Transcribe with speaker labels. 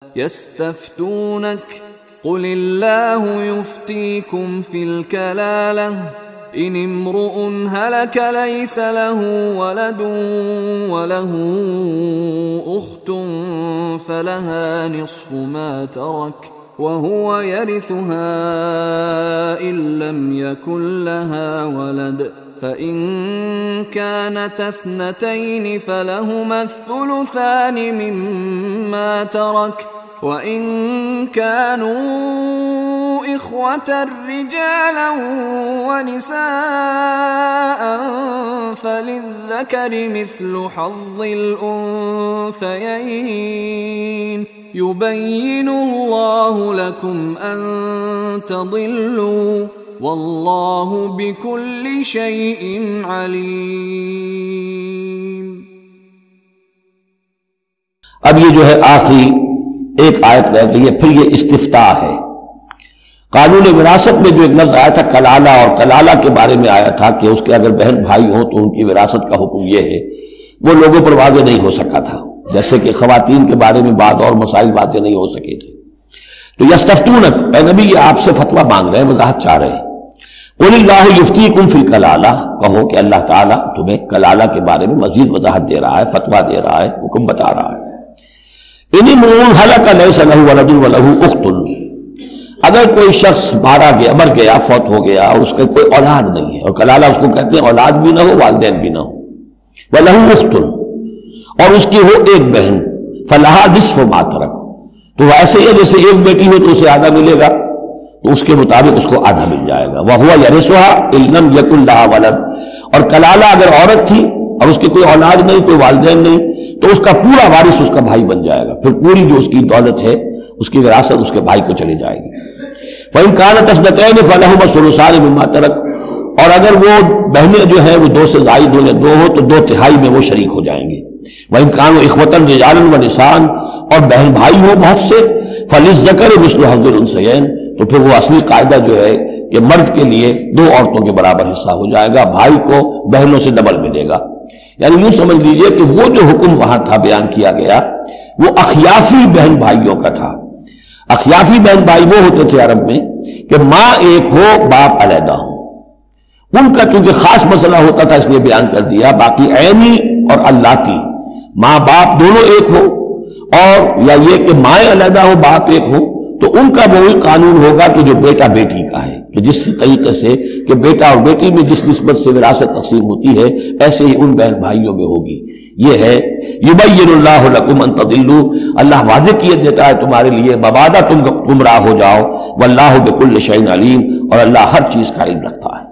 Speaker 1: يستفتونك قل الله يفتيكم في الكلالة إن امرؤ هلك ليس له ولد وله أخت فلها نصف ما ترك وهو يرثها إن لم يكن لها ولد فإن كانت اثنتين فلهما الثلثان مما ترك وإن كانوا إخوة رجالا ونساء فللذكر مثل حظ الأنثيين يبين الله لكم أن تضلوا واللہ بکل شیء علیم۔
Speaker 2: اب یہ جو ہے آخری ایک آیت رہ گئی ہے، پھر یہ استفتاء ہے۔ قانون وراثت میں جو ایک لفظ آیا تھا کلالہ، اور کلالہ کے بارے میں آیا تھا کہ اس کے اگر بہن بھائی ہوں تو ان کی وراثت کا حکم یہ ہے، وہ لوگوں پر واضح نہیں ہو سکا تھا، جیسے کہ خواتین کے بارے میں بعض اور مسائل واضح نہیں ہو سکے تھے۔ تو یستفتونک، اے نبی یہ آپ سے فتویٰ مانگ رہے ہیں، وضاحت چاہ رہے ہیں۔ قل اللہ یفتیکم فی الکلالہ، کہو کہ اللہ تعالیٰ تمہیں کلالہ کے بارے میں مزید وضاحت دے رہا ہے، فتویٰ دے رہا ہے، حکم بتا رہا ہے۔ ان امرؤ ہلک لیس لہ ولد ولہ اخت، اگر کوئی شخص مر گیا، فوت ہو گیا اور اس کا کوئی اولاد نہیں ہے، اور کلالہ اس کو کہتے ہیں اولاد بھی نہ ہو والدین بھی نہ ہو، ولہ اخت، اور اس کی ہو ایک بہن، فلہا نصف ما ترک، تو ایسے ہی جیسے ایک بیٹی ہو تو اسے آدھا ملے گا، تو اس کے مطابق اس کو آدھا مل جائے گا۔ وَهُوَ يَرِثُهَا إِن لَّمْ يَكُن لَّهَا وَلَدٌ، اور کلالہ اگر عورت تھی اور اس کی کوئی اولاد نہیں، کوئی والدین نہیں، تو اس کا پورا وارث اس کا بھائی بن جائے گا، پھر پوری جو اس کی دولت ہے، اس کی وراثت اس کے بھائی کو چلی جائے گی۔ وَإِن كَانَتْ اثْنَتَيْنِ فَلَهُمَا الثُّلُثَانِ مِمَّا تَرَكَ، اور اگر وہ بہنیں جو ہیں وہ دو سے زائد ہو یا دو ہو تو 2/3 میں وہ شریک ہو جائیں گے۔ وَإِن كَانُوا إِخْوَةً رِجَالًا وَنِسَاءً، اور بہن بھائی ہو بہت سے، فَلِلذَّكَرِ مِثْلُ حَظِّ الْأُنثَيَيْنِ، تو پھر وہ اصلی قاعدہ جو ہے کہ مرد کے لیے 2 عورتوں کے برابر حصہ ہو جائے گا، بھائی کو بہنوں سے ڈبل ملے گا۔ یعنی یوں سمجھ لیجئے کہ وہ جو حکم وہاں تھا بیان کیا گیا وہ اخیافی بہن بھائیوں کا تھا۔ اخیافی بہن بھائی وہ ہوتے تھے عرب میں کہ ماں ایک ہو باپ علیحدہ ہو، ان کا چونکہ خاص مسئلہ ہوتا تھا اس لیے بیان کر دیا۔ باقی عینی اور اللاتی، ماں باپ دونوں ایک ہو، اور یا یہ کہ مائیں علیحدہ ہو باپ ایک ہو، تو ان کا وہی قانون ہوگا کہ جو بیٹا بیٹی کا ہے، کہ جس طریقے سے کہ بیٹا اور بیٹی میں جس نسبت سے وراثت تقسیم ہوتی ہے ایسے ہی ان بہن بھائیوں میں ہوگی۔ یہ ہے یبین اللہ لکم ان تضلوا، اللہ واضح کیے دیتا ہے تمہارے لیے مبادا تم گمراہ ہو جاؤ، واللہ بکل شیء علیم، اور اللہ ہر چیز کا علم رکھتا ہے۔